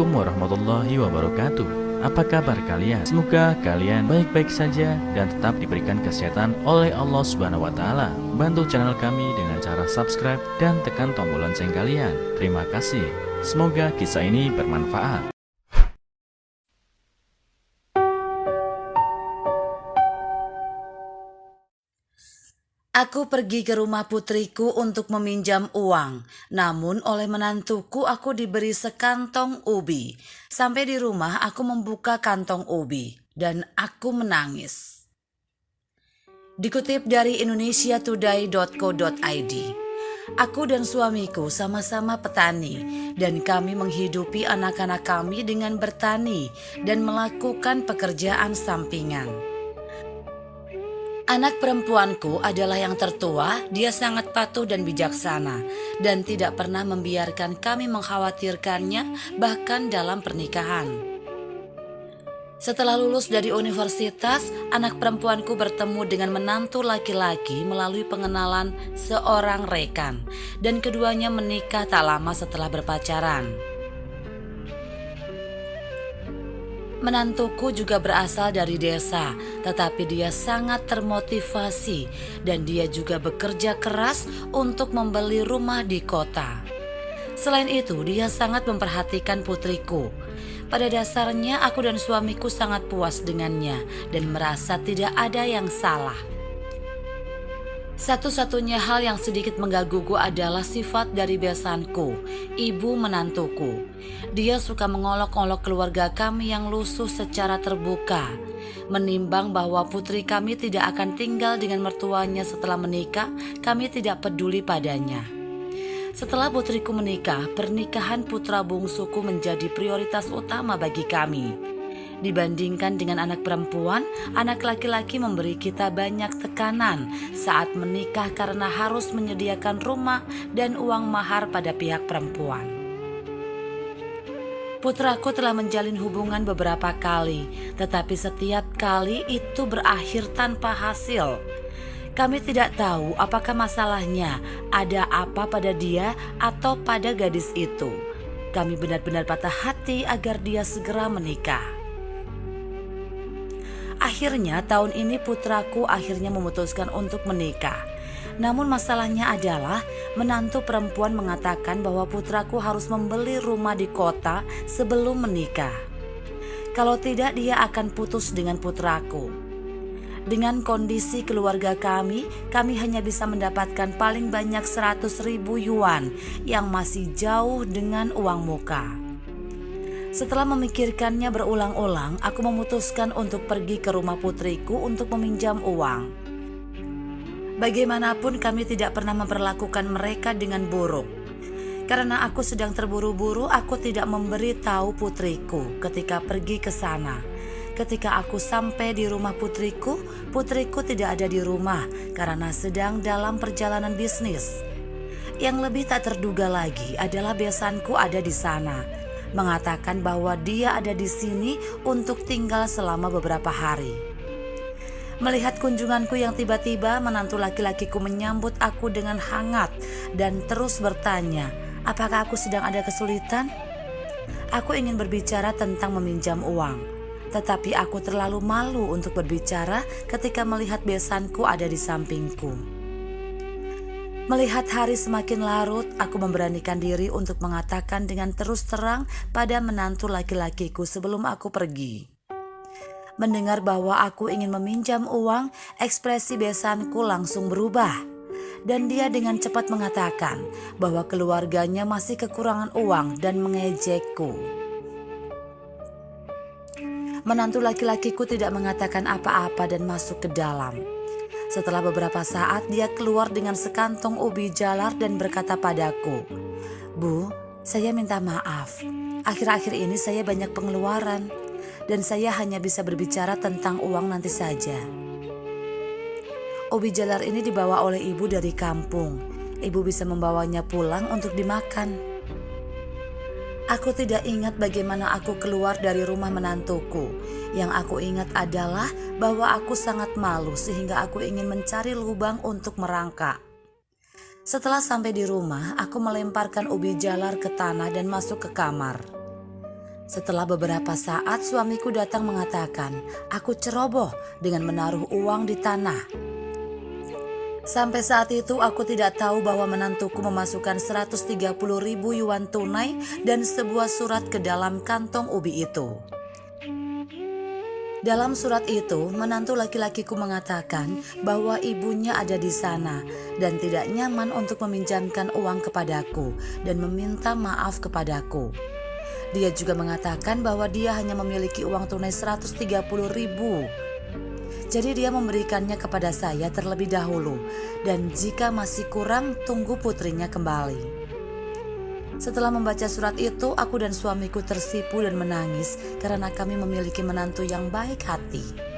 Assalamualaikum warahmatullahi wabarakatuh. Apa kabar kalian? Semoga kalian baik-baik saja dan tetap diberikan kesehatan oleh Allah Subhanahu wa taala. Bantu channel kami dengan cara subscribe dan tekan tombol lonceng kalian. Terima kasih. Semoga kisah ini bermanfaat. Aku pergi ke rumah putriku untuk meminjam uang. Namun oleh menantuku aku diberi sekantong ubi. Sampai di rumah aku membuka kantong ubi dan aku menangis. Dikutip dari indonesiatoday.co.id. Aku dan suamiku sama-sama petani dan kami menghidupi anak-anak kami dengan bertani dan melakukan pekerjaan sampingan. Anak perempuanku adalah yang tertua, dia sangat patuh dan bijaksana dan tidak pernah membiarkan kami mengkhawatirkannya bahkan dalam pernikahan. Setelah lulus dari universitas, anak perempuanku bertemu dengan menantu laki-laki melalui pengenalan seorang rekan dan keduanya menikah tak lama setelah berpacaran. Menantuku juga berasal dari desa, tetapi dia sangat termotivasi dan dia juga bekerja keras untuk membeli rumah di kota. Selain itu, dia sangat memperhatikan putriku. Pada dasarnya, aku dan suamiku sangat puas dengannya dan merasa tidak ada yang salah. Satu-satunya hal yang sedikit menggangguku adalah sifat dari besanku, ibu menantuku. Dia suka mengolok-olok keluarga kami yang lusuh secara terbuka. Menimbang bahwa putri kami tidak akan tinggal dengan mertuanya setelah menikah, kami tidak peduli padanya. Setelah putriku menikah, pernikahan putra bungsuku menjadi prioritas utama bagi kami. Dibandingkan dengan anak perempuan, anak laki-laki memberi kita banyak tekanan saat menikah karena harus menyediakan rumah dan uang mahar pada pihak perempuan. Putraku telah menjalin hubungan beberapa kali, tetapi setiap kali itu berakhir tanpa hasil. Kami tidak tahu apakah masalahnya ada apa pada dia atau pada gadis itu. Kami benar-benar patah hati agar dia segera menikah. Akhirnya tahun ini putraku akhirnya memutuskan untuk menikah. Namun masalahnya adalah menantu perempuan mengatakan bahwa putraku harus membeli rumah di kota sebelum menikah. Kalau tidak dia akan putus dengan putraku. Dengan kondisi keluarga kami hanya bisa mendapatkan paling banyak 100.000 yuan yang masih jauh dengan uang muka. Setelah memikirkannya berulang-ulang, aku memutuskan untuk pergi ke rumah putriku untuk meminjam uang. Bagaimanapun kami tidak pernah memperlakukan mereka dengan buruk. Karena aku sedang terburu-buru, aku tidak memberi tahu putriku ketika pergi ke sana. Ketika aku sampai di rumah putriku tidak ada di rumah karena sedang dalam perjalanan bisnis. Yang lebih tak terduga lagi adalah besanku ada di sana. Mengatakan bahwa dia ada di sini untuk tinggal selama beberapa hari. Melihat kunjunganku yang tiba-tiba, menantu laki-lakiku menyambut aku dengan hangat dan terus bertanya, apakah aku sedang ada kesulitan? Aku ingin berbicara tentang meminjam uang, tetapi aku terlalu malu untuk berbicara ketika melihat besanku ada di sampingku. Melihat hari semakin larut, aku memberanikan diri untuk mengatakan dengan terus terang pada menantu laki-lakiku sebelum aku pergi. Mendengar bahwa aku ingin meminjam uang, ekspresi besanku langsung berubah. Dan dia dengan cepat mengatakan bahwa keluarganya masih kekurangan uang dan mengejekku. Menantu laki-lakiku tidak mengatakan apa-apa dan masuk ke dalam. Setelah beberapa saat dia keluar dengan sekantong ubi jalar dan berkata padaku, "Bu, saya minta maaf. Akhir-akhir ini saya banyak pengeluaran dan saya hanya bisa berbicara tentang uang nanti saja." Ubi jalar ini dibawa oleh ibu dari kampung. Ibu bisa membawanya pulang untuk dimakan. Aku tidak ingat bagaimana aku keluar dari rumah menantuku. Yang aku ingat adalah bahwa aku sangat malu sehingga aku ingin mencari lubang untuk merangkak. Setelah sampai di rumah, aku melemparkan ubi jalar ke tanah dan masuk ke kamar. Setelah beberapa saat suamiku datang mengatakan aku ceroboh dengan menaruh uang di tanah. Sampai saat itu aku tidak tahu bahwa menantuku memasukkan 130.000 yuan tunai dan sebuah surat ke dalam kantong ubi itu. Dalam surat itu, menantu laki-lakiku mengatakan bahwa ibunya ada di sana dan tidak nyaman untuk meminjamkan uang kepadaku dan meminta maaf kepadaku. Dia juga mengatakan bahwa dia hanya memiliki uang tunai 130.000. Jadi dia memberikannya kepada saya terlebih dahulu dan jika masih kurang tunggu putrinya kembali. Setelah membaca surat itu, aku dan suamiku tersipu dan menangis karena kami memiliki menantu yang baik hati.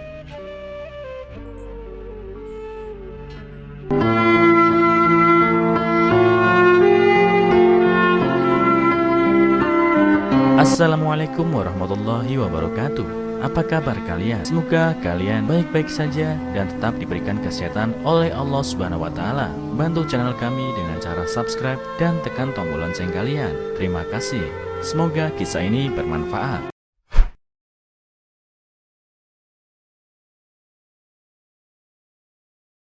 Assalamualaikum warahmatullahi wabarakatuh. Apa kabar kalian? Semoga kalian baik-baik saja dan tetap diberikan kesehatan oleh Allah Subhanahu wa taala. Bantu channel kami dengan cara subscribe dan tekan tombol lonceng kalian. Terima kasih. Semoga kisah ini bermanfaat.